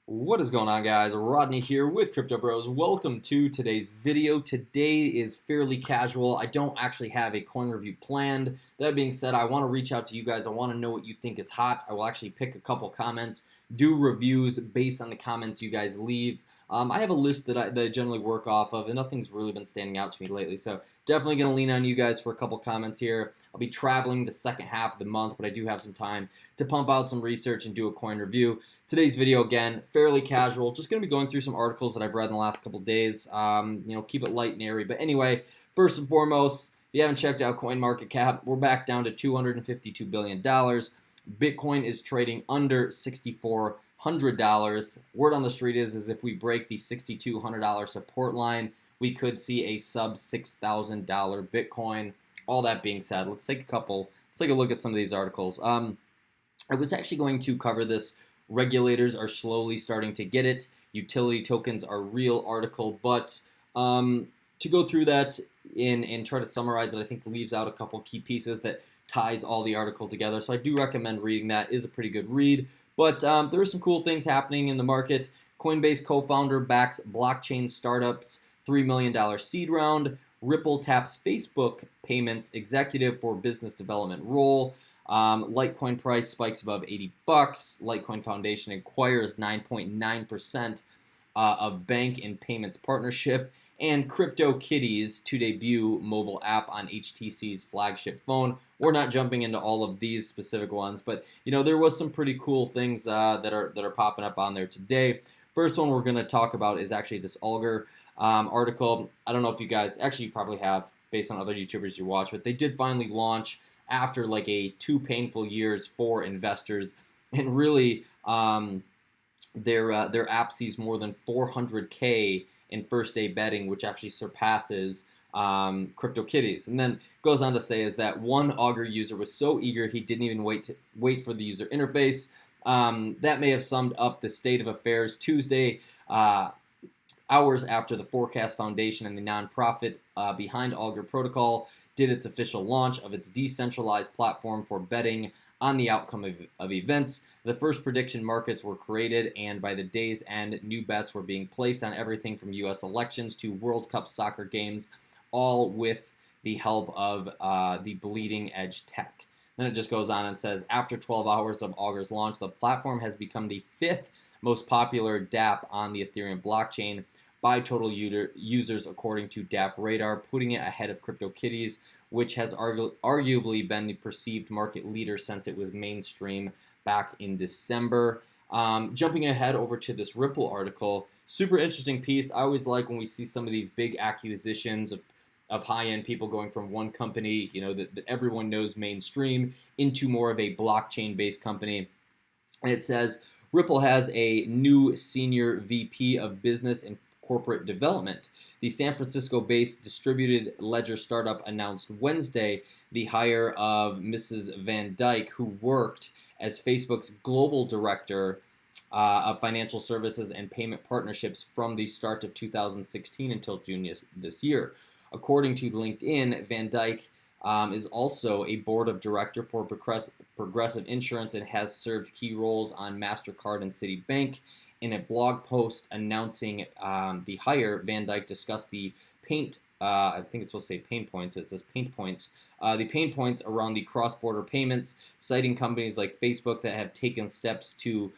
What is going on, guys? Rodney here with cryptobros. Welcome to today's video. Today is fairly casual. I don't actually have a coin review planned. That being said, I want to reach out to you guys. I want to know what you think is hot. I will actually pick a couple comments, do reviews based on the comments you guys leave. I have a list that I generally work off of, and nothing's really been standing out to me lately. So definitely going to lean on you guys for a couple comments here. I'll be traveling the second half of the month, but I do have some time to pump out some research and do a coin review. Today's video, again, fairly casual. Just going to be going through some articles that I've read in the last couple days. Keep it light and airy. But anyway, first and foremost, if you haven't checked out CoinMarketCap, we're back down to $252 billion. Bitcoin is trading under $6,400. Word on the street is if we break the $6,200 support line, we could see a sub $6,000 Bitcoin. All that being said, let's take a look at some of these articles. I was actually going to cover this. Regulators are slowly starting to get it. Utility tokens are real article, but to go through that and try to summarize it, I think leaves out a couple key pieces that ties all the article together. So I do recommend reading that. It is a pretty good read. But there are some cool things happening in the market. Coinbase co-founder backs blockchain startups $3 million seed round. Ripple taps Facebook payments executive for business development role. Litecoin price spikes above 80 bucks. Litecoin Foundation acquires 9.9% of bank and payments partnership. And CryptoKitties to debut mobile app on HTC's flagship phone. We're not jumping into all of these specific ones, but there was some pretty cool things that are popping up on there today. First one we're going to talk about is actually this Auger article. I don't know if you guys actually probably have based on other YouTubers you watch, but they did finally launch after like two painful years for investors, and really their app sees more than 400K in first day betting, which actually surpasses CryptoKitties. And then goes on to say is that one Auger user was so eager he didn't even wait for the user interface. That may have summed up the state of affairs Tuesday, hours after the Forecast Foundation and the nonprofit behind Auger Protocol did its official launch of its decentralized platform for betting on the outcome of events. The first prediction markets were created, and by the day's end, new bets were being placed on everything from U.S. elections to World Cup soccer games, all with the help of the bleeding edge tech. Then it just goes on and says, after 12 hours of Auger's launch, the platform has become the fifth most popular DApp on the Ethereum blockchain by total users, according to DApp Radar, putting it ahead of CryptoKitties, which has arguably been the perceived market leader since it was mainstream back in December. Jumping ahead over to this Ripple article, super interesting piece. I always like when we see some of these big acquisitions of high-end people going from one company, that everyone knows mainstream, into more of a blockchain-based company. And it says, Ripple has a new senior VP of business and corporate development. The San Francisco-based distributed ledger startup announced Wednesday the hire of Mrs. Van Dyke, who worked as Facebook's global director of financial services and payment partnerships from the start of 2016 until June this year. According to LinkedIn, Van Dyke is also a board of director for Progressive Insurance and has served key roles on MasterCard and Citibank. In a blog post announcing the hire, Van Dyke discussed the I think it's supposed to say pain points, but it says pain points. The pain points around the cross-border payments, citing companies like Facebook that have taken steps to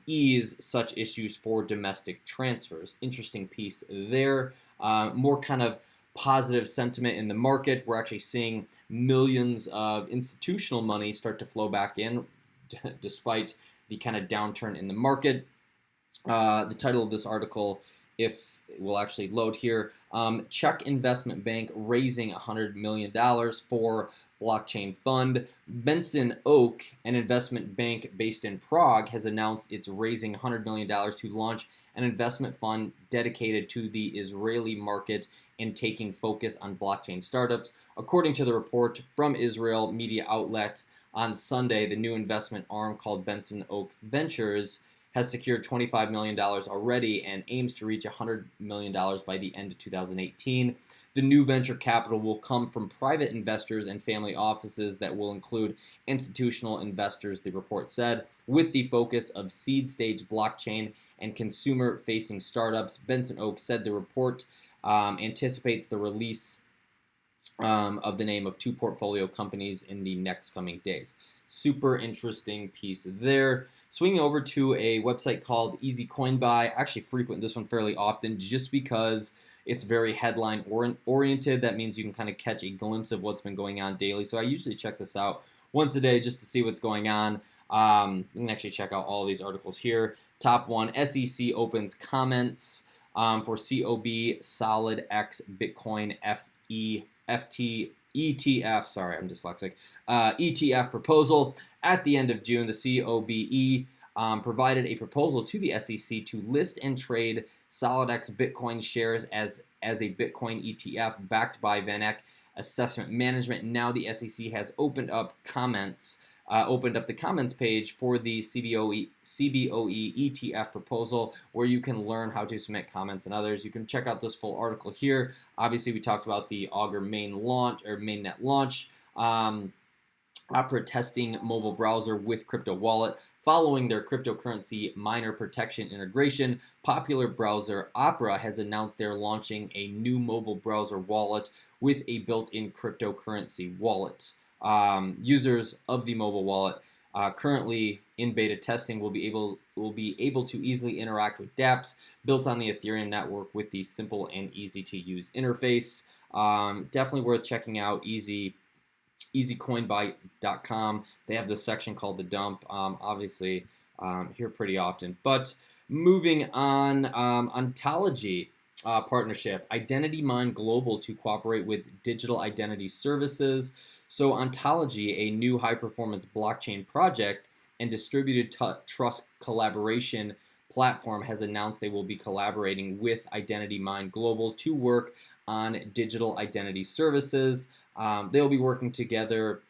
ease such issues for domestic transfers. Interesting piece there. More kind of positive sentiment in the market. We're actually seeing millions of institutional money start to flow back in, despite the kind of downturn in the market. The title of this article, if it will actually load here, Czech investment bank raising $100 million for blockchain fund. Benson Oak, an investment bank based in Prague, has announced it's raising $100 million to launch an investment fund dedicated to the Israeli market and taking focus on blockchain startups. According to the report from Israel media outlet, on Sunday, the new investment arm called Benson Oak Ventures has secured $25 million already and aims to reach $100 million by the end of 2018. The new venture capital will come from private investors and family offices that will include institutional investors, the report said, with the focus of seed stage blockchain and consumer-facing startups. Benson Oaks said the report anticipates the release of the name of 2 portfolio companies in the next coming days. Super interesting piece there. Swinging over to a website called Easy Coin Buy. I actually frequent this one fairly often just because it's very headline oriented. That means you can kind of catch a glimpse of what's been going on daily. So I usually check this out once a day just to see what's going on. You can actually check out all these articles here. Top one, SEC opens comments for COB Solid X Bitcoin ETF, sorry, I'm dyslexic, ETF proposal. At the end of June, the COBE provided a proposal to the SEC to list and trade SolidX Bitcoin shares as a Bitcoin ETF backed by VanEck Assessment Management. Now the SEC has opened up the comments page for the CBOE ETF proposal, where you can learn how to submit comments and others. You can check out this full article here. Obviously, we talked about the Auger mainnet launch, Opera testing mobile browser with crypto wallet. Following their cryptocurrency miner protection integration, popular browser Opera has announced they're launching a new mobile browser wallet with a built-in cryptocurrency wallet. Users of the mobile wallet currently in beta testing will be able to easily interact with dApps built on the Ethereum network with the simple and easy to use interface. Definitely worth checking out. EasyCoinBuy.com. They have this section called the dump. Obviously, here pretty often. But moving on, Ontology partnership, Identity Mine Global to cooperate with digital identity services. So Ontology, a new high-performance blockchain project and distributed trust collaboration platform, has announced they will be collaborating with Identity Mine Global to work on digital identity services. They'll be working together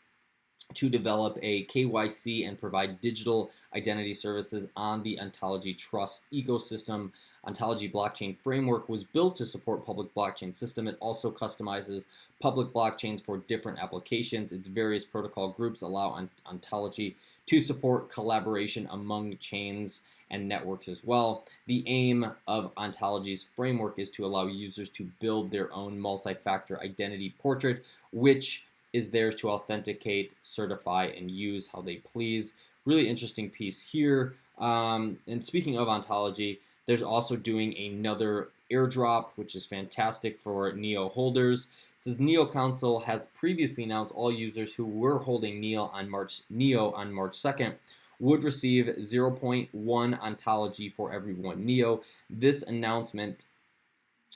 to develop a KYC and provide digital identity services on the Ontology Trust ecosystem. Ontology blockchain framework was built to support public blockchain system. It also customizes public blockchains for different applications. Its various protocol groups allow Ontology to support collaboration among chains and networks as well. The aim of Ontology's framework is to allow users to build their own multi-factor identity portrait, which is theirs to authenticate, certify, and use how they please. Really interesting piece here. And speaking of Ontology, there's also doing another airdrop, which is fantastic for NEO holders. It says NEO Council has previously announced all users who were holding NEO on March 2nd would receive 0.1 Ontology for every 1 NEO. This announcement,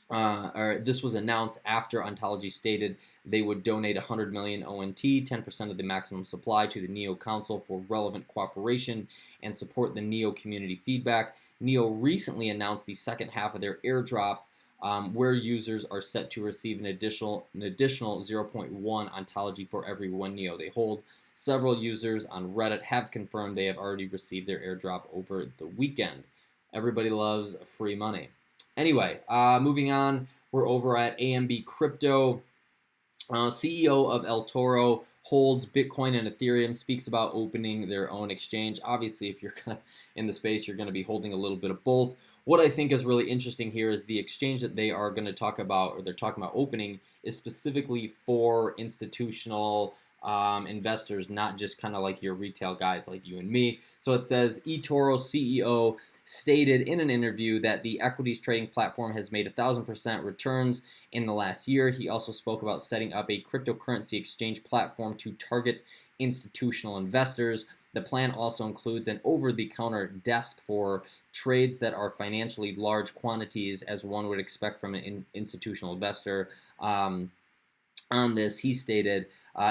this was announced after Ontology stated they would donate 100 million ONT, 10% of the maximum supply, to the NEO Council for relevant cooperation and support the NEO community feedback. NEO recently announced the second half of their airdrop, where users are set to receive an additional 0.1 Ontology for every 1 NEO they hold. Several users on Reddit have confirmed they have already received their airdrop over the weekend. Everybody loves free money. Anyway, moving on, we're over at AMB Crypto. CEO of Etoro holds Bitcoin and Ethereum, speaks about opening their own exchange. Obviously, if you're kind of in the space, you're going to be holding a little bit of both. What I think is really interesting here is the exchange that they are going to talk about, or they're talking about opening, is specifically for institutional investors, not just kind of like your retail guys like you and me. So it says Etoro CEO stated in an interview that the equities trading platform has made 1,000% returns in the last year. He also spoke about setting up a cryptocurrency exchange platform to target institutional investors. The plan also includes an over-the-counter desk for trades that are financially large quantities, as one would expect from an institutional investor. On this, he stated,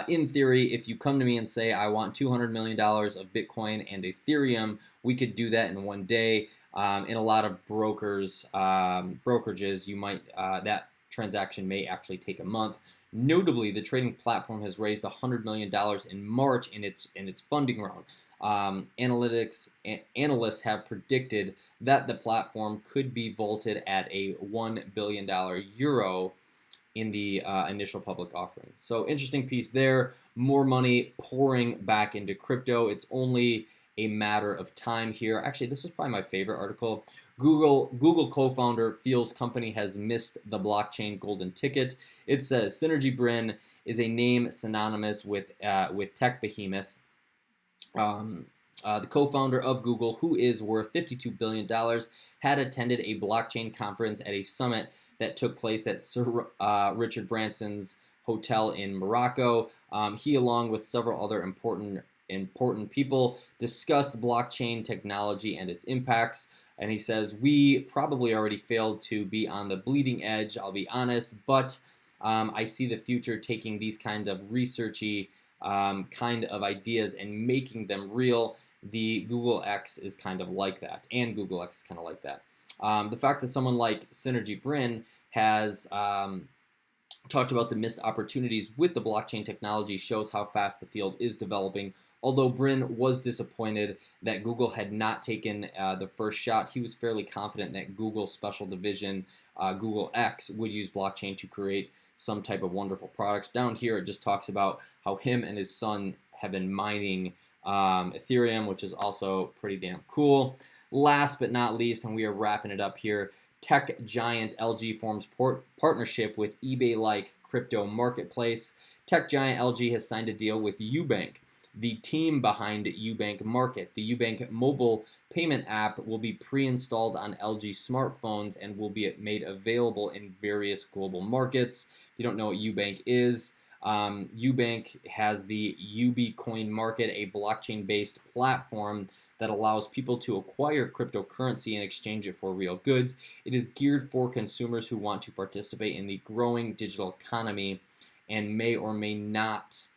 in theory, if you come to me and say, I want $200 million of Bitcoin and Ethereum, we could do that in 1 day. In a lot of brokerages, you might that transaction may actually take a month. Notably, the trading platform has raised $100 million in March in its funding round. Analysts have predicted that the platform could be vaulted at a $1 billion euro in the initial public offering. So interesting piece there. More money pouring back into crypto. It's only a matter of time here. Actually, this is probably my favorite article. Google co-founder feels company has missed the blockchain golden ticket. It says Synergy Brin is a name synonymous with tech behemoth. The co-founder of Google, who is worth $52 billion, had attended a blockchain conference at a summit that took place at Sir Richard Branson's hotel in Morocco. He, along with several other important people, discussed blockchain technology and its impacts. And he says, we probably already failed to be on the bleeding edge, I'll be honest, but I see the future taking these kinds of researchy kind of ideas and making them real. The Google X is kind of like that, and Google X is kind of like that. The fact that someone like Synergy Brin has talked about the missed opportunities with the blockchain technology shows how fast the field is developing. Although Brin was disappointed that Google had not taken the first shot, he was fairly confident that Google's special division, Google X, would use blockchain to create some type of wonderful products. Down here, it just talks about how him and his son have been mining Ethereum, which is also pretty damn cool. Last but not least, and we are wrapping it up here, tech giant LG forms partnership with eBay-like crypto marketplace. Tech giant LG has signed a deal with Ubank, the team behind Ubank Market. The Ubank mobile payment app will be pre-installed on LG smartphones and will be made available in various global markets. If you don't know what Ubank is, Ubank has the UBcoin Market, a blockchain-based platform that allows people to acquire cryptocurrency and exchange it for real goods. It is geared for consumers who want to participate in the growing digital economy and may or may not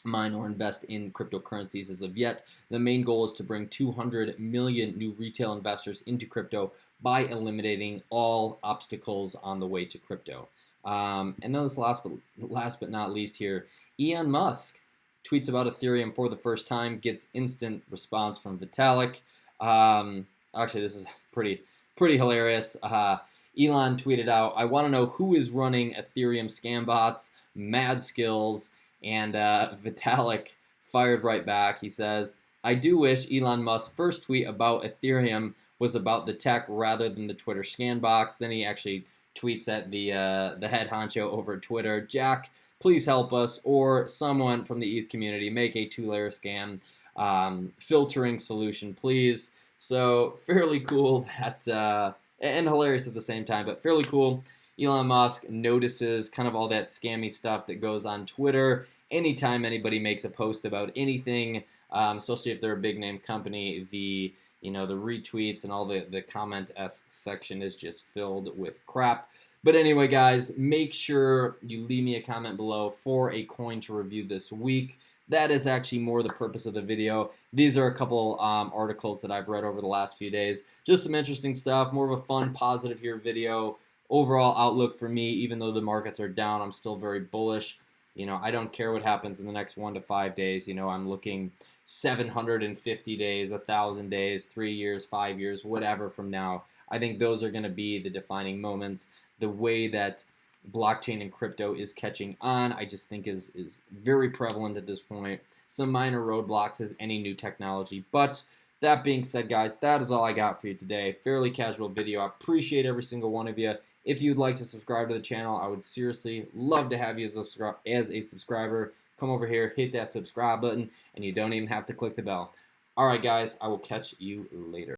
mine or invest in cryptocurrencies as of yet. The main goal is to bring 200 million new retail investors into crypto by eliminating all obstacles on the way to crypto. And then this last but not least here, Elon Musk tweets about Ethereum for the first time, gets instant response from Vitalik. Actually, this is pretty hilarious. Elon tweeted out, I want to know who is running Ethereum scam bots, mad skills, and Vitalik fired right back. He says, I do wish Elon Musk's first tweet about Ethereum was about the tech rather than the Twitter scan box. Then he actually tweets at the head honcho over Twitter, Jack, please help us, or someone from the ETH community, make a 2-layer scam filtering solution, please. So fairly cool that, and hilarious at the same time, but fairly cool. Elon Musk notices kind of all that scammy stuff that goes on Twitter anytime anybody makes a post about anything, especially if they're a big name company. The retweets and all the comment section is just filled with crap. But anyway, guys, make sure you leave me a comment below for a coin to review this week. That is actually more the purpose of the video. These are a couple articles that I've read over the last few days. Just some interesting stuff, more of a fun, positive here video. Overall outlook for me, even though the markets are down, I'm still very bullish. I don't care what happens in the next 1 to 5 days. I'm looking 750 days, 1,000 days, 3 years, 5 years, whatever from now. I think those are going to be the defining moments. The way that blockchain and crypto is catching on, I just think is very prevalent at this point. Some minor roadblocks as any new technology. But that being said, guys, that is all I got for you today. Fairly casual video. I appreciate every single one of you. If you'd like to subscribe to the channel, I would seriously love to have you as a subscriber. Come over here, hit that subscribe button, and you don't even have to click the bell. All right, guys, I will catch you later.